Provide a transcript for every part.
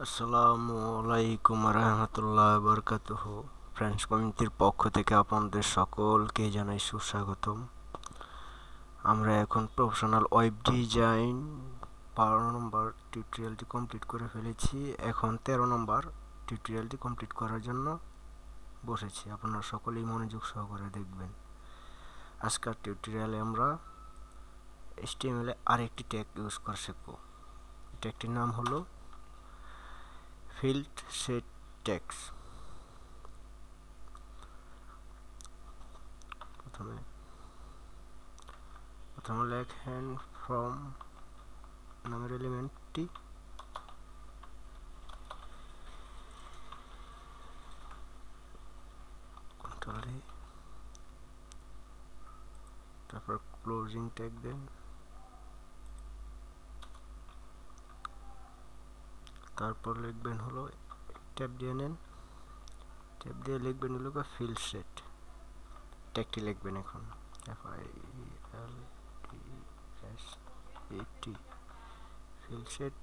আসসালামু আলাইকুম রহমতুল্লাহ বরকাতুহ। ফ্রেন্ডস কমিউনিটির পক্ষ থেকে আপনাদের সকলকে জানাই সুস্বাগতম। আমরা এখন প্রফেশনাল ওয়েব ডিজাইন 12 নম্বর টিউটোরিয়ালটি কমপ্লিট করে ফেলেছি। এখন 13 নম্বর টিউটোরিয়ালটি কমপ্লিট করার জন্য বসেছি। আপনারা সকলেই মনোযোগ সহকারে দেখবেন। আজকের টিউটোরিয়ালে আমরা HTML এ আরেকটি ট্যাগ ইউজ করে শিখব। ট্যাগটির নাম হলো ফিল্ড সেট ট্যাগস। প্রথমে লেখেন ফ্রম নামের এলিমেন্টটি, কন্ট্রোল এ, তারপর ক্লোজিং ট্যাগ দেন, তারপর লিখবেন হলো ট্যাব দিয়ে নেন, ট্যাব দিয়ে লিখবেন হলো ফিল্ড সেট। ট্যাগটি লিখবেন এখন FILDSET ফিল্ড সেট।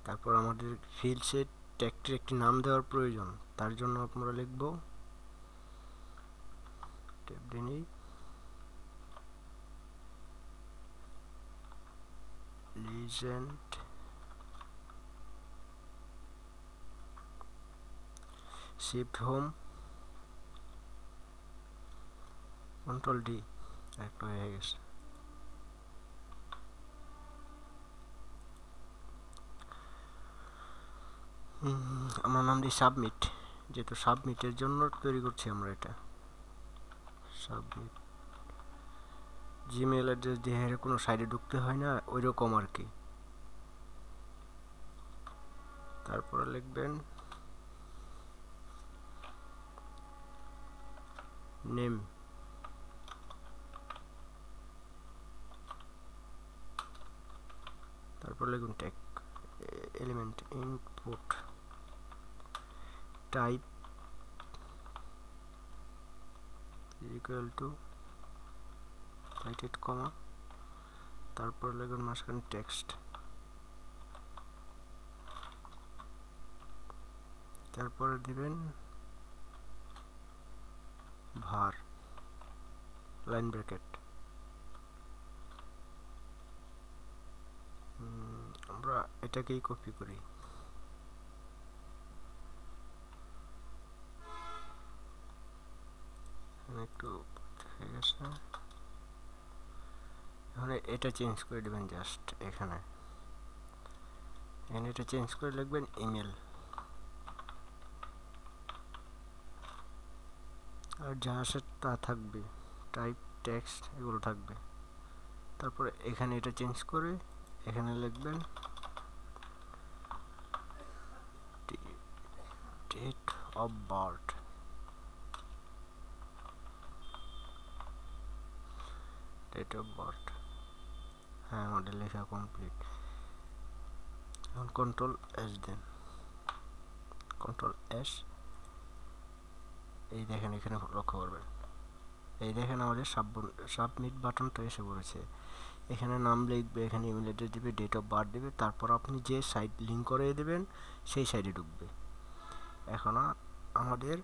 তারপর আমাদের ফিল্ড সেট ট্যাগটির একটি নাম দেওয়ার প্রয়োজন। তার জন্য আমরা লিখব ট্যাব দিয়ে নেই legend shift home, control D. একটা হয়ে গেছে। আমরা নাম দিই সাবমিট, যেহেতু সাবমিটের জন্য তৈরি করছি আমরা এটা। সাবমিট জিমেল অ্যাড্রেস দিয়ে কোনো সাইটে ঢুকতে হয় না, ওই রকম আর কি। তারপরে লিখবেন নেম, তারপর লিখুন tag element input type equal to sighted comma, তারপর লিখুন মাঝখানে টেক্সট, তারপরে দিবেন var লাইন ব্র্যাকেট। আমরা এটাকেই কপি করি। একটু হয়ে গেছে। এখন এটা চেঞ্জ করে দেবেন জাস্ট এখানে এটা চেঞ্জ করে লিখবেন ইমেল, আর যা আসে তা থাকবে, টাইপ টেক্সট এগুলো থাকবে। তারপরে এখানে এটা চেঞ্জ করে এখানে লিখবেন date of birth, date of birth. হ্যাঁ, আমাদের লেখা কমপ্লিট। এখন কন্ট্রোল এস দেন, কন্ট্রোল এস। এই দেখেন এখানে লক্ষ্য করবেন, এই দেখেন আমাদের সাবমিট বাটনটা এসে পড়েছে। এখানে নাম লিখবে, এখানে ইমেল অ্যাড্রেস দিবে, ডেট অফ বার্থ দিবে, তারপর আপনি যে সাইট লিঙ্ক করে দেবেন সেই সাইটে ঢুকবে। এখন আমাদের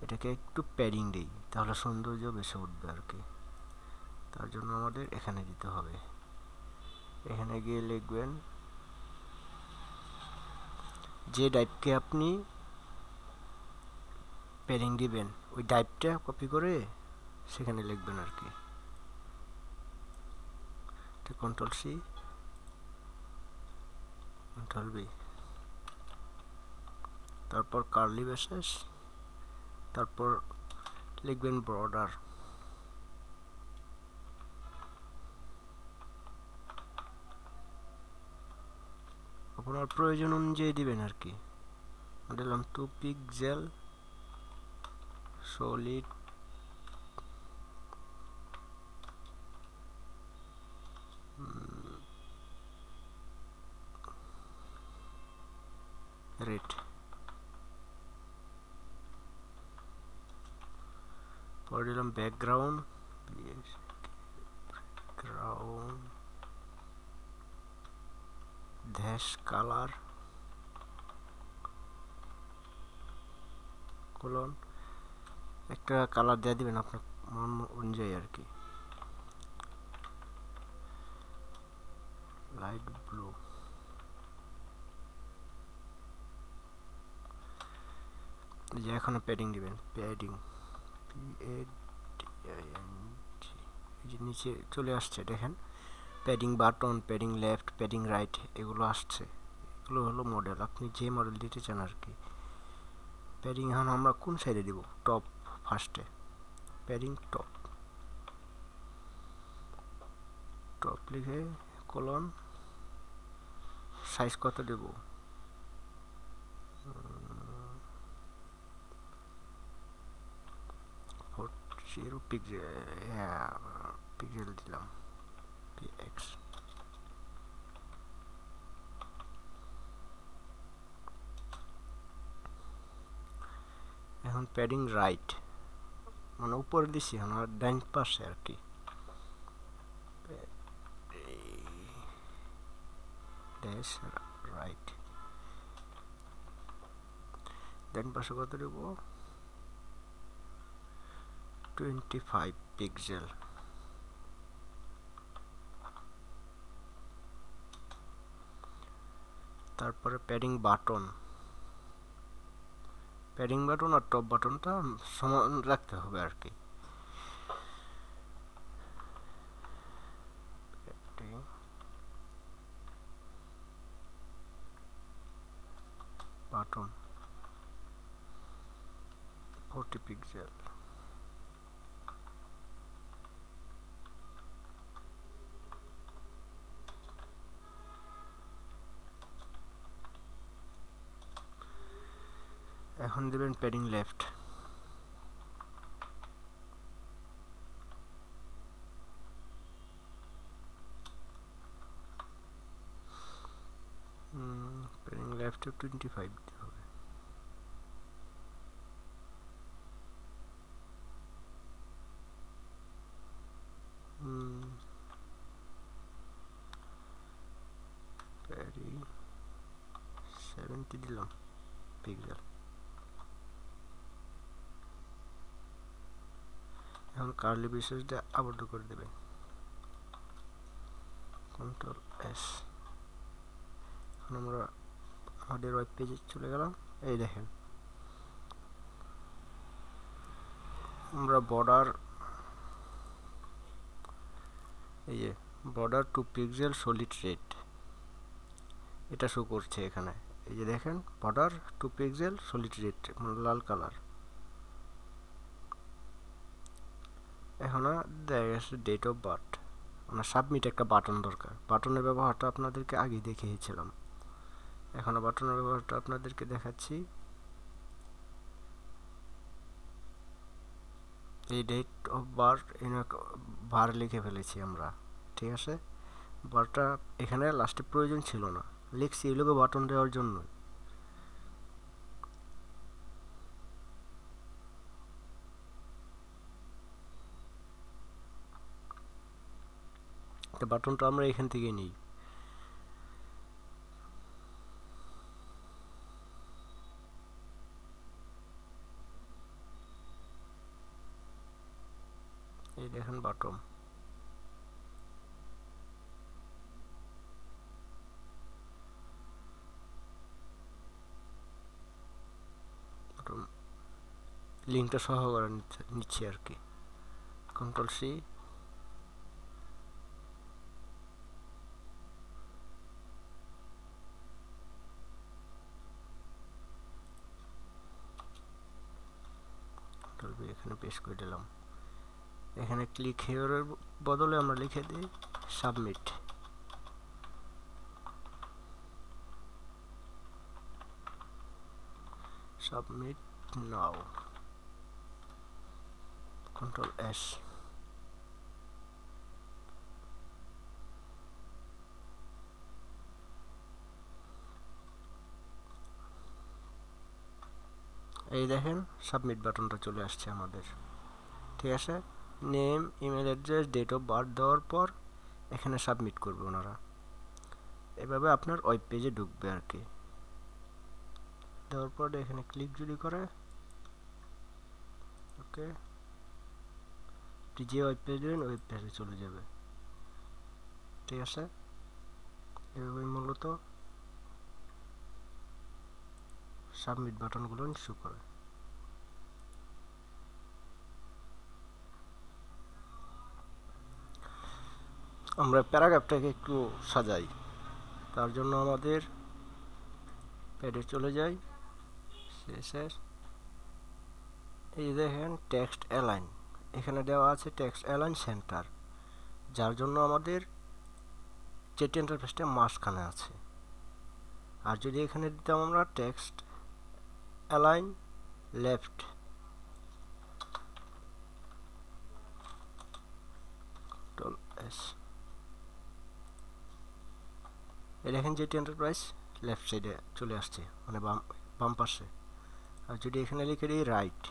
এটাকে একটু প্যাডিং দিই, তাহলে সৌন্দর্য বেশি উঠবে আর কি। তার জন্য আমাদের এখানে দিতে হবে। এখানে গিয়ে লিখবেন যে টাইপকে আপনি প্যাডিং দিবেন ওই টাইপটা কপি করে সেখানে লিখবেন আর কি। কন্ট্রোল সি, কন্ট্রোল বি, তারপর কার্লি ব্রেসেস, তারপর লিখবেন বর্ডার। আপনার প্রয়োজন অনুযায়ী দিবেন আর কি। দিলাম 2 পিক্সেল সলিড, রেড, পরে দিলাম background, background dash colour colon, একটা কালার দিয়ে দিবেন আপনার মন অনুযায়ী আর কি, লাইট ব্লু। যে এখনো প্যাডিং দিবেন, প্যাডিং এই যে নিচে চলে আসছে দেখেন, padding button, padding left, padding right, এগুলো আসছে। এগুলো হলো মডেল, আপনি যে মডেল দিতে চান আর কি। প্যাডিং এখন আমরা কোন সাইডে দিব? টপ, ফার্স্টে প্যাডিং টপ, টপ লিখে কোলন, সাইজ কত দেব? 40 পিক্সেল, হ্যাঁ পিক্সেল দিলাম, px। এখন প্যাডিং রাইট, মানে উপরে দিছি আমার ডান পাশে আর কি, ড্যাশ রাইট, ডান পাশে কত দেব? 25 পিক্সেল। তারপরে প্যাডিং বাটন, প্যাডিং বাটন আর টপ বাটনটা সমান রাখতে হবে আর কি। Button 40 pixel. এখন দেবেন প্যাডিং লেফট, প্যাডিং লেফটে 25 দিতে হবে। প্যাডিং 70 দিলাম পিক্সেল। এখন কার্লি ব্রেসেস দিয়ে আবদ্ধ করে দেবেন, কন্ট্রোল এস। এখন আমরা আমাদের ওয়েব পেজে চলে গেলাম। এই দেখেন আমরা বর্ডার, এই যে বর্ডার 2 পিক্সেল সলিড রেড, এটা শো করছে এখানে। এই যে দেখেন বর্ডার 2 পিক্সেল সলিড রেড, লাল কালার। এখন দেখা গেছে ডেট অফ বার্থ, আমরা সাবমিট একটা বাটন দরকার। বাটনের ব্যবহারটা আপনাদেরকে আগে দেখিয়েছিলাম, এখন বাটনের ব্যবহারটা আপনাদেরকে দেখাচ্ছি। এই ডেট অফ বার্থ বার লিখে ফেলেছি আমরা, ঠিক আছে। বারটা এখানে লাস্টে প্রয়োজন ছিল না, লিখছি এই লোগো বাটন দেওয়ার জন্য। বাটনটা আমরা এখান থেকে নিই, এই দেখেন বাটন। লিঙ্কটা সহ করে নিচ্ছি আর কি, কন্ট্রোল সি, কন্ট্রোল বি, এখানে পেস্ট করে দিলাম। এখানে ক্লিক হিয়ারের বদলে আমরা লিখে দিই submit. Submit now, control S. এই দেখেন সাবমিট বাটনটা চলে আসছে আমাদের, ঠিক আছে। Name, email address, date of birth দেওয়ার পর এখানে সাবমিট করবে ওনারা। এভাবে আপনার ওয়েব পেজে ঢুকবে আর কি। দেওয়ার পর এখানে ক্লিক যদি করে, ওকে, যে ওয়েব পেজ দেবেন ওয়েব পেজে চলে যাবে, ঠিক আছে। এভাবে মূলত সাবমিট বাটনগুলো শো করে। আমরা প্যারাগ্রাফটাকে একটু সাজাই, তার জন্য আমাদের পেজে চলে যাই, শেষ। এই দেখেন টেক্সট অ্যালাইন, এখানে দেওয়া আছে টেক্সট অ্যালাইন সেন্টার, যার জন্য আমাদের চেট ইন্টারফেসটা মাঝখানে আছে। আর যদি এখানে দিতাম আমরা টেক্সট অ্যালাইন লেফট, এই দেখেন যেটি এন্টারপ্রাইজ লেফট সাইডে চলে আসছে, মানে বাম পাশে। আর যদি এখানে লিখে দিই রাইট,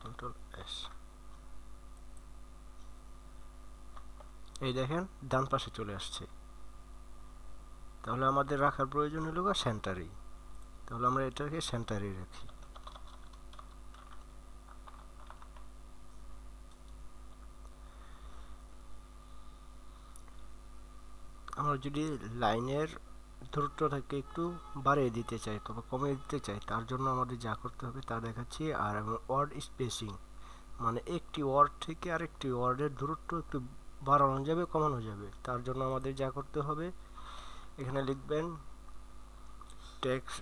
কন্ট্রোল এস, এই দেখেন ডান পাশে চলে আসছে। তাহলে আমাদের রাখার প্রয়োজন হলো সেন্টারেই, তাহলে আমরা এটাকে সেন্টারেই রাখি। আমরা যদি লাইনের দূরত্বটাকে একটু বাড়িয়ে দিতে চাই তবে কমিয়ে দিতে চাই, তার জন্য আমাদের যা করতে হবে তা দেখাচ্ছি। আর ওয়ার্ড স্পেসিং, মানে একটি ওয়ার্ড থেকে আরেকটি ওয়ার্ডের দূরত্ব একটু বাড়ানো যাবে, কমানো যাবে, তার জন্য আমাদের যা করতে হবে এখানে লিখবেন text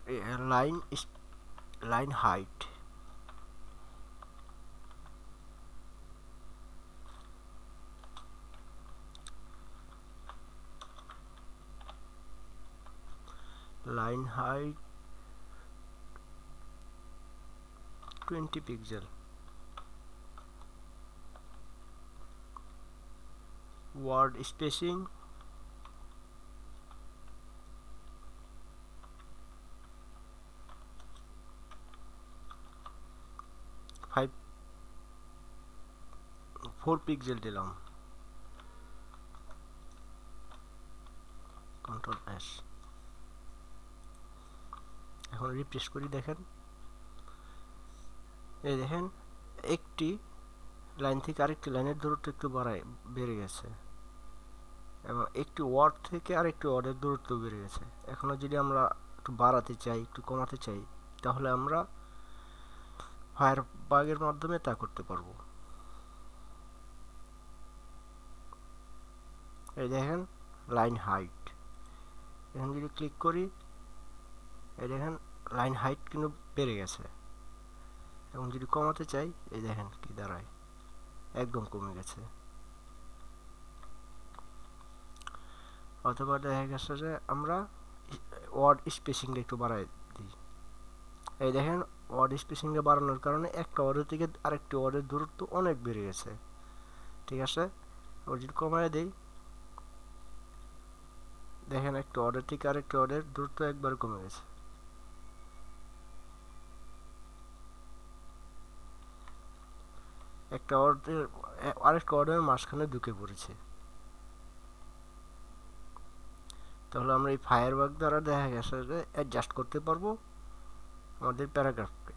line height, line height 20 pixel, word spacing 4 pixel দিলাম, কন্ট্রোল এস। এখন রিফ্রেশ করি, দেখেন এই দেখেন একটি লাইন থেকে আরেকটি লাইনের দূরত্ব একটু বেড়ে গেছে, এবং একটি ওয়ার্ড থেকে আরেকটি ওয়ার্ডের দূরত্ব বেড়ে গেছে। এখনও যদি আমরা একটু বাড়াতে চাই, একটু কমাতে চাই, তাহলে আমরা ফায়ারবাগের মাধ্যমে তা করতে পারবো। এই দেখেন লাইন হাইট, এখানে যদি ক্লিক করি এই দেখেন লাইন হাইট কিন্তু বেড়ে গেছে। এখন যদি কমাতে চাই এই দেখেন কি দাঁড়ায়, একদম কমে গেছে। অথবা দেখা গেছে যে আমরা ওয়ার্ড স্পেসিংটা একটু বাড়াই দিই, এই দেখেন ওয়ার্ড স্পেসিংটা বাড়ানোর কারণে একটা ওয়ার্ডের থেকে আরেকটি ওয়ার্ডের দূরত্ব অনেক বেড়ে গেছে, ঠিক আছে। আবার যদি কমায় দেই দেখেন একটা ওয়ার্ডের থেকে আরেকটি ওয়ার্ডের দূরত্ব একবার কমে গেছে। একটা ওয়ার্ডের আরেকটা ওয়ার্ডের মাঝখানে ঢুকে পড়েছে। তাহলে আমরা এই ফায়ারবাগ দ্বারা দেখা গেছে যে অ্যাডজাস্ট করতে পারবো আমাদের প্যারাগ্রাফকে।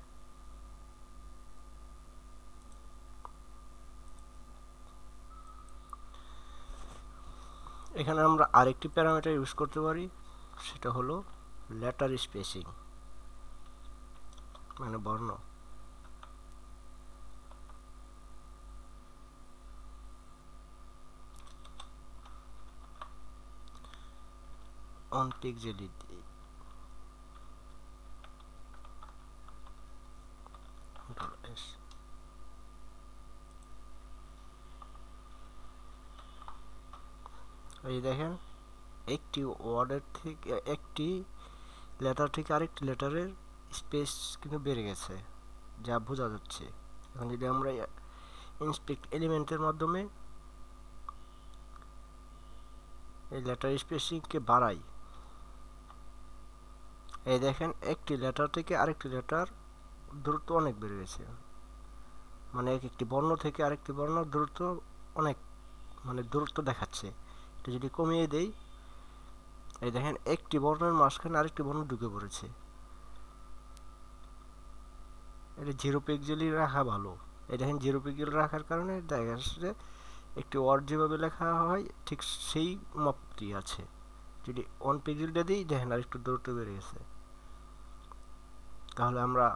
এখানে আমরা আরেকটি প্যারামিটার ইউজ করতে পারি, সেটা হলো লেটার স্পেসিং, মানে বর্ণ। অন পিক্সেল দিই, কন্ট্রোল এস। এই দেখেন একটি ওয়ার্ডের থেকে একটি লেটার থেকে আরেকটি লেটারের স্পেস কিন্তু বেড়ে গেছে, যা বোঝা যাচ্ছে। এখন যদি আমরা ইন্সপেক্ট এলিমেন্টের মাধ্যমে এই লেটার স্পেসিংকে বাড়াই, এই দেখেন একটি লেটার থেকে আরেকটি লেটার দূরত্ব অনেক বেড়ে গেছে, মানে একটি বর্ণ থেকে আরেকটি বর্ণ দূরত্ব অনেক, মানে দূরত্ব দেখাচ্ছে। এটা যদি কমিয়ে দেই, এই দেখেন একটি বর্ণের মাঝখানে আরেকটি বর্ণ ঢুকে পড়েছে। এটা 0 পিক্সেলই রাখা ভালো। এই দেখেন 0 পিক্সেল রাখার কারণে দেখা যাচ্ছে একটি ওয়ার্ড যেভাবে লেখা হয় ঠিক সেই মাপটি আছে। যদি 1 পিক্সেলটা দিই, দেখেন আর একটু দূরত্ব বেড়ে গেছে। তাহলে আমরা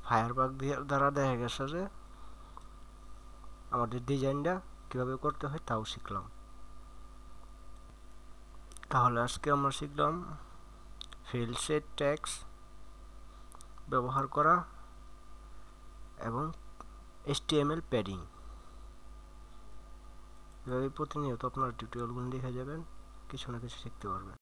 ফায়ারবাগ দ্বারা দেখা গেছে যে আমাদের ডিজাইনটা কিভাবে করতে হয় তাও শিখলাম। তাহলে আজকে আমরা শিখলাম ফিল্ড সেট ট্যাগস ব্যবহার করা এবং HTML প্যাডিং। এভাবে প্রতিনিয়ত আপনারা টিউটোরিয়ালগুলো দেখে যাবেন, কিছু না কিছু শিখতে পারবেন।